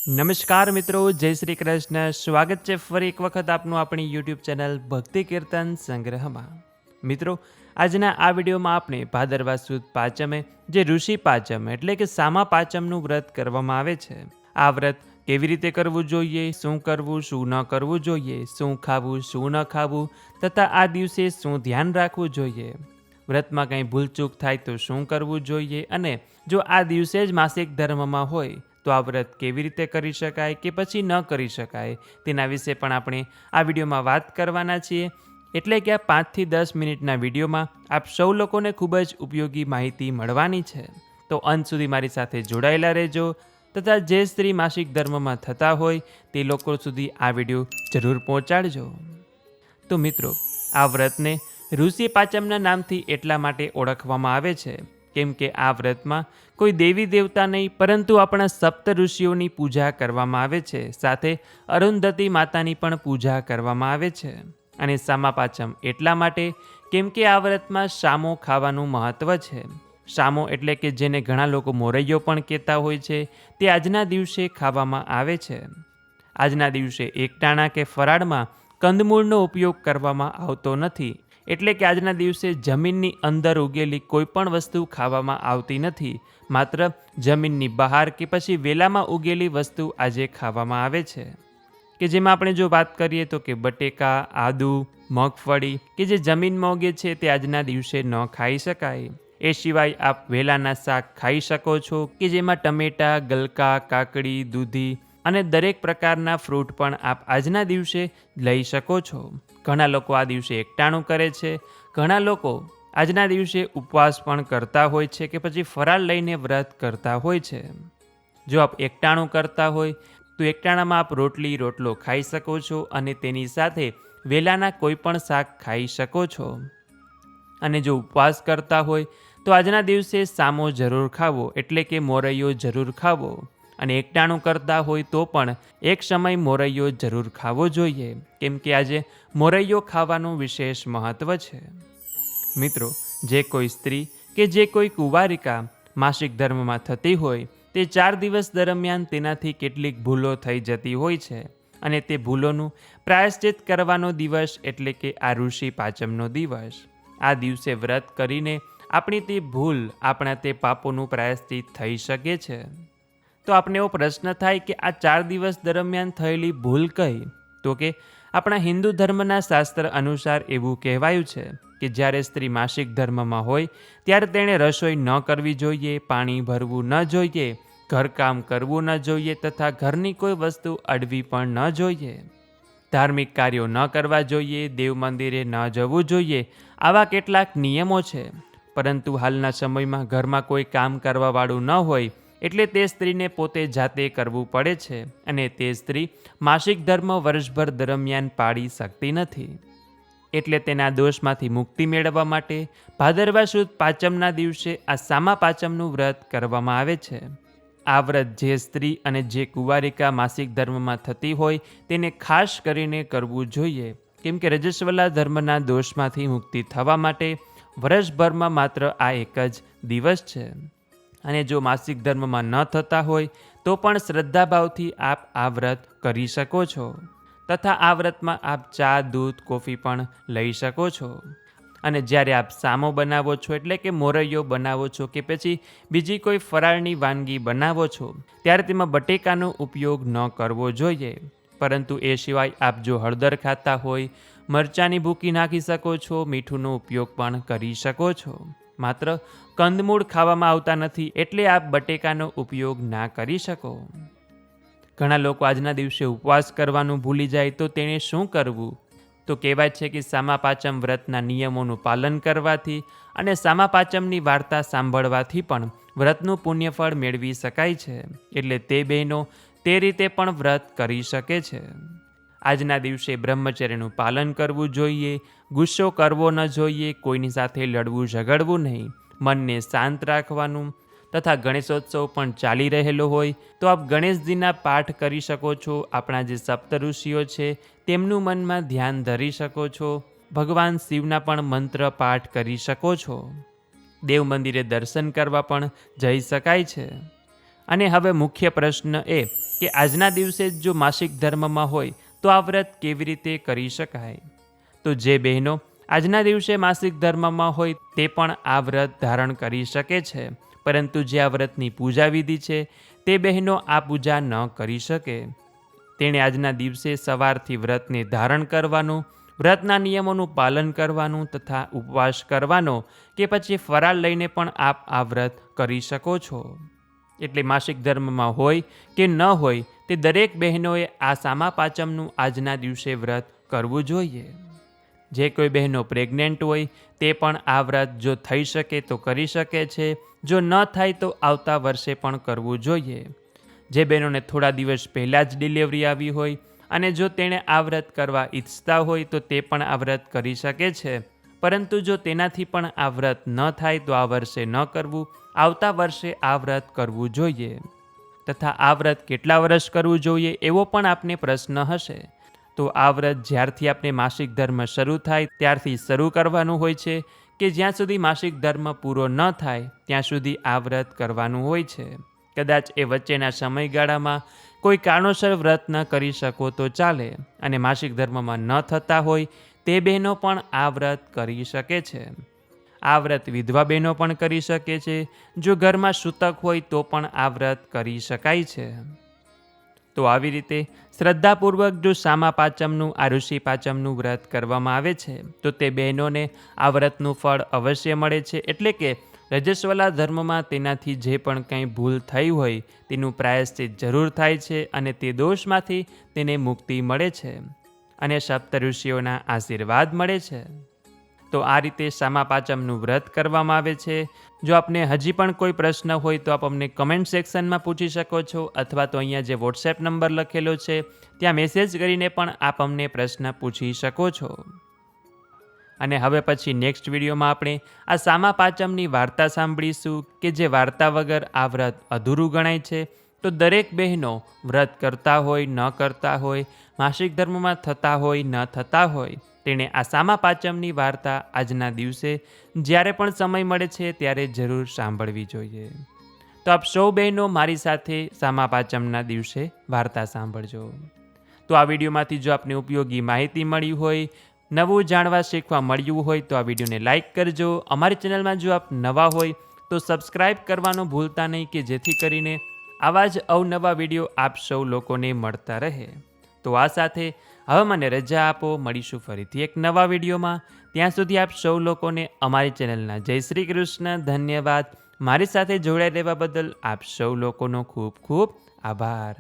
નમસ્કાર મિત્રો, જય શ્રી કૃષ્ણ. સ્વાગત છે ફરી એક વખત આપનું આપણી યુટ્યુબ ચેનલ ભક્તિ કીર્તન સંગ્રહમાં. મિત્રો, આજના આ વિડીયોમાં આપણે ભાદરવા સુદ પાંચમે જે ઋષિ પાંચમ એટલે કે સામા પાંચમનું વ્રત કરવામાં આવે છે, આ વ્રત કેવી રીતે કરવું જોઈએ, શું કરવું શું ન કરવું જોઈએ, શું ખાવું શું ન ખાવું તથા આ દિવસે શું ધ્યાન રાખવું જોઈએ, વ્રતમાં કંઈ ભૂલચૂક થાય તો શું કરવું જોઈએ, અને જો આ દિવસે જ માસિક ધર્મમાં હોય તો આ વ્રત કેવી રીતે કરી શકાય કે પછી ન કરી શકાય, તેના વિશે પણ આપણે આ વિડીયોમાં વાત કરવાના છીએ. એટલે કે આ 5 થી 10 મિનિટના વિડીયોમાં આપ સૌ લોકોને ખૂબ જ ઉપયોગી માહિતી મળવાની છે. તો અંત સુધી મારી સાથે જોડાયેલા રહેજો તથા જે સ્ત્રી માસિક ધર્મમાં થતા હોય તે લોકો સુધી આ વિડીયો જરૂર પહોંચાડજો. તો મિત્રો, આ વ્રતને ઋષિ પાંચમના નામથી એટલા માટે ઓળખવામાં આવે છે કેમ કે આ વ્રતમાં કોઈ દેવી દેવતા નહીં પરંતુ આપણા સપ્ત ઋષિઓની પૂજા કરવામાં આવે છે, સાથે અરુંધતી માતાની પણ પૂજા કરવામાં આવે છે. અને સામા પાંચમ એટલા માટે કેમ કે આ વ્રતમાં શામો ખાવાનું મહત્ત્વ છે. શામો એટલે કે જેને ઘણા લોકો મોરૈયો પણ કહેતા હોય છે, તે આજના દિવસે ખાવામાં આવે છે. આજના દિવસે એકટાણા કે ફરાળમાં કંદમૂળનો ઉપયોગ કરવામાં આવતો નથી. એટલે કે આજના દિવસે જમીનની અંદર ઉગેલી કોઈ પણ વસ્તુ ખાવામાં આવતી નથી, માત્ર જમીનની બહાર કે પછી વેલામાં ઉગેલી વસ્તુ આજે ખાવામાં આવે છે. કે જેમાં આપણે જો વાત કરીએ તો કે બટેકા, આદુ, મગફળી કે જે જમીનમાં ઉગે છે તે આજના દિવસે ન ખાઈ શકાય. એ સિવાય આપ વેલાના શાક ખાઈ શકો છો કે જેમાં ટમેટા, ગલકા, કાકડી, દૂધી અને દરેક પ્રકારના ફ્રૂટ પણ આપ આજના દિવસે લઈ શકો છો. ઘણા લોકો આ દિવસે એકટાણું કરે છે, ઘણા લોકો આજના દિવસે ઉપવાસ પણ કરતા હોય છે કે પછી ફરાળ લઈને વ્રત કરતા હોય છે. જો આપ એકટાણું કરતા હોય તો એકટાણામાં આપ રોટલો ખાઈ શકો છો અને તેની સાથે વેલાના કોઈ પણ શાક ખાઈ શકો છો. અને જો ઉપવાસ કરતા હોય તો આજના દિવસે સામો જરૂર ખાવો એટલે કે મોરૈયો જરૂર ખાવો. અને એકટાણું કરતા હોય તો પણ એક સમય મોરૈયો જરૂર ખાવો જોઈએ કેમ કે આજે મોરૈયો ખાવાનું વિશેષ મહત્ત્વ છે. મિત્રો, જે કોઈ સ્ત્રી કે જે કોઈ કુંવારિકા માસિક ધર્મમાં થતી હોય તે 4 દિવસ દરમિયાન તેનાથી કેટલીક ભૂલો થઈ જતી હોય છે અને તે ભૂલોનું પ્રાયશ્ચિત કરવાનો દિવસ એટલે કે આ ઋષિ પાંચમનો દિવસ. આ દિવસે વ્રત કરીને આપણી તે ભૂલ, આપણા તે પાપોનું પ્રાયશ્ચિત થઈ શકે છે. તો આપણે એવો પ્રશ્ન થાય કે આ 4 દિવસ દરમિયાન થયેલી ભૂલ કઈ? તો કે આપણા હિન્દુ ધર્મના શાસ્ત્ર અનુસાર એવું કહેવાયું છે કે જ્યારે સ્ત્રી માસિક ધર્મમાં હોય ત્યારે તેણે રસોઈ ન કરવી જોઈએ, પાણી ભરવું ન જોઈએ, ઘરકામ કરવું ન જોઈએ તથા ઘરની કોઈ વસ્તુ અડવી પણ ન જોઈએ, ધાર્મિક કાર્યો ન કરવા જોઈએ, દેવ મંદિરે ન જવું જોઈએ. આવા કેટલાક નિયમો છે. પરંતુ હાલના સમયમાં ઘરમાં કોઈ કામ કરવાવાળું ન હોય એટલે તે સ્ત્રીને પોતે જાતે કરવું પડે છે અને તે સ્ત્રી માસિક ધર્મ વર્ષભર દરમિયાન પાળી શકતી નથી. એટલે તેના દોષમાંથી મુક્તિ મેળવવા માટે ભાદરવા સુદ પાંચમના દિવસે આ સામા પાંચમનું વ્રત કરવામાં આવે છે. આ વ્રત જે સ્ત્રી અને જે કુંવારિકા માસિક ધર્મમાં થતી હોય તેને ખાસ કરીને કરવું જોઈએ કેમ કે રજસ્વલા ધર્મના દોષમાંથી મુક્તિ થવા માટે વર્ષભરમાં માત્ર આ એક જ દિવસ છે. અને જો માસિક ધર્મમાં ન થતા હોય તો પણ શ્રદ્ધાભાવથી આપ આ વ્રત કરી શકો છો તથા આ વ્રતમાં આપ ચા, દૂધ, કોફી પણ લઈ શકો છો. અને જ્યારે આપ સામો બનાવો છો એટલે કે મોરૈયો બનાવો છો કે પછી બીજી કોઈ ફરાળની વાનગી બનાવો છો ત્યારે તેમાં બટેકાનો ઉપયોગ ન કરવો જોઈએ. પરંતુ એ સિવાય આપ જો હળદર ખાતા હોય, મરચાંની ભૂકી નાખી શકો છો, મીઠુંનો ઉપયોગ પણ કરી શકો છો. માત્ર કંદમૂળ ખાવામાં આવતા નથી એટલે આપ બટેકાનો ઉપયોગ ના કરી શકો. ઘણા લોકો આજના દિવસે ઉપવાસ કરવાનું ભૂલી જાય તો તેણે શું કરવું? તો કહેવાય છે કે સામા પાંચમ વ્રતના નિયમોનું પાલન કરવાથી અને સામા પાંચમની વાર્તા સાંભળવાથી પણ વ્રતનું પુણ્યફળ મેળવી શકાય છે. એટલે તે બહેનો તે રીતે પણ વ્રત કરી શકે છે. આજના દિવસે બ્રહ્મચર્યનું પાલન કરવું જોઈએ, ગુસ્સો કરવો ન જોઈએ, કોઈની સાથે લડવું ઝઘડવું નહીં, મનને શાંત રાખવાનું તથા ગણેશોત્સવ પણ ચાલી રહેલો હોય તો આપ ગણેશજીના પાઠ કરી શકો છો. આપણા જે સપ્તઋષિઓ છે તેમનું મનમાં ધ્યાન ધરી શકો છો. ભગવાન શિવના પણ મંત્ર પાઠ કરી શકો છો. દેવ મંદિરે દર્શન કરવા પણ જઈ શકાય છે. અને હવે મુખ્ય પ્રશ્ન એ કે આજના દિવસે જો માસિક ધર્મમાં હોય તો આ વ્રત કેવી રીતે કરી શકાય? તો જે બહેનો આજના દિવસે માસિક ધર્મમાં હોય તે પણ આ વ્રત ધારણ કરી શકે છે, પરંતુ જે આ વ્રતની પૂજા વિધિ છે તે બહેનો આ પૂજા ન કરી શકે. તેણે આજના દિવસે સવારથી વ્રતને ધારણ કરવાનું, વ્રતના નિયમોનું પાલન કરવાનું તથા ઉપવાસ કરવાનો કે પછી ફરાળ લઈને પણ આપ આ વ્રત કરી શકો છો. એટલે માસિક ધર્મમાં હોય કે ન હોય તે દરેક બહેનોએ આ સામા પાંચમનું આજના દિવસે વ્રત કરવું જોઈએ. જે કોઈ બહેનો પ્રેગ્નેન્ટ હોય તે પણ આ વ્રત જો થઈ શકે તો કરી શકે છે, જો ન થાય તો આવતા વર્ષે પણ કરવું જોઈએ. જે બહેનોને થોડા દિવસ પહેલાં જ ડિલિવરી આવી હોય અને જો તેણે આ વ્રત કરવા ઈચ્છતા હોય તો તે પણ આ વ્રત કરી શકે છે, પરંતુ જો તેનાથી પણ આ વ્રત ન થાય તો આ વર્ષે ન કરવું, આવતા વર્ષે આ વ્રત કરવું જોઈએ. તથા આ વ્રત કેટલા વર્ષ કરવું જોઈએ એવો પણ આપને પ્રશ્ન હશે. તો આ વ્રત જ્યારથી આપણે માસિક ધર્મ શરૂ થાય ત્યારથી શરૂ કરવાનું હોય છે કે જ્યાં સુધી માસિક ધર્મ પૂરો ન થાય ત્યાં સુધી આ વ્રત કરવાનું હોય છે. કદાચ એ વચ્ચેના સમયગાળામાં કોઈ કારણોસર વ્રત ન કરી શકો તો ચાલે, અને માસિક ધર્મમાં ન થતા હોય તે બહેનો પણ આ વ્રત કરી શકે છે. આ વ્રત વિધવા બહેનો પણ કરી શકે છે. જો ઘરમાં સૂતક હોય તો પણ આ વ્રત કરી શકાય છે. તો આવી રીતે શ્રદ્ધાપૂર્વક જો સામા પાંચમનું આ ઋષિ પાંચમનું વ્રત કરવામાં આવે છે તો તે બહેનોને આ વ્રતનું ફળ અવશ્ય મળે છે. એટલે કે રજસ્વલા ધર્મમાં તેનાથી જે પણ કંઈ ભૂલ થઈ હોય તેનું પ્રાયશ્ચિત જરૂર થાય છે અને તે દોષમાંથી તેને મુક્તિ મળે છે અને સપ્ત ઋષિઓના આશીર્વાદ મળે છે. તો આ રીતે સામા પાંચમનું વ્રત કરવામાં આવે છે. જો આપને હજી પણ કોઈ પ્રશ્ન હોય તો આપ અમને કમેન્ટ સેક્શનમાં પૂછી શકો છો, અથવા તો અહીંયા જે વોટ્સએપ નંબર લખેલો છે ત્યાં મેસેજ કરીને પણ આપ અમને પ્રશ્ન પૂછી શકો છો. અને હવે પછી નેક્સ્ટ વિડીયોમાં આપણે આ સામા પાંચમની વાર્તા સાંભળીશું કે જે વાર્તા વગર આ વ્રત અધૂરું ગણાય છે. તો દરેક બહેનો વ્રત કરતા હોય ન કરતા હોય, માસિક ધર્મમાં થતા હોય ન થતા હોય, તેણે આ સામા પાંચમની વાર્તા આજના દિવસે જ્યારે પણ સમય મળે છે ત્યારે જરૂર સાંભળવી જોઈએ. તો આપ સૌ બહેનો મારી સાથે સામા પાંચમના દિવસે વાર્તા સાંભળજો. તો આ વિડીયોમાંથી જો આપને ઉપયોગી માહિતી મળી હોય, નવું જાણવા શીખવા મળ્યું હોય તો આ વિડીયોને લાઇક કરજો. અમારી ચેનલમાં જો આપ નવા હોય તો સબસ્ક્રાઈબ કરવાનું ભૂલતા નહીં, કે જેથી કરીને આવા જ અવનવા વિડીયો આપ સૌ લોકોને મળતા રહે. તો આ સાથે હવે મને રજા આપો, મળીશું ફરીથી એક નવા વિડીયોમાં. ત્યાં સુધી આપ સૌ લોકોને અમારી ચેનલના જય શ્રી કૃષ્ણ. ધન્યવાદ. મારી સાથે જોડાઈ રહેવા બદલ આપ સૌ લોકોનો ખૂબ ખૂબ આભાર.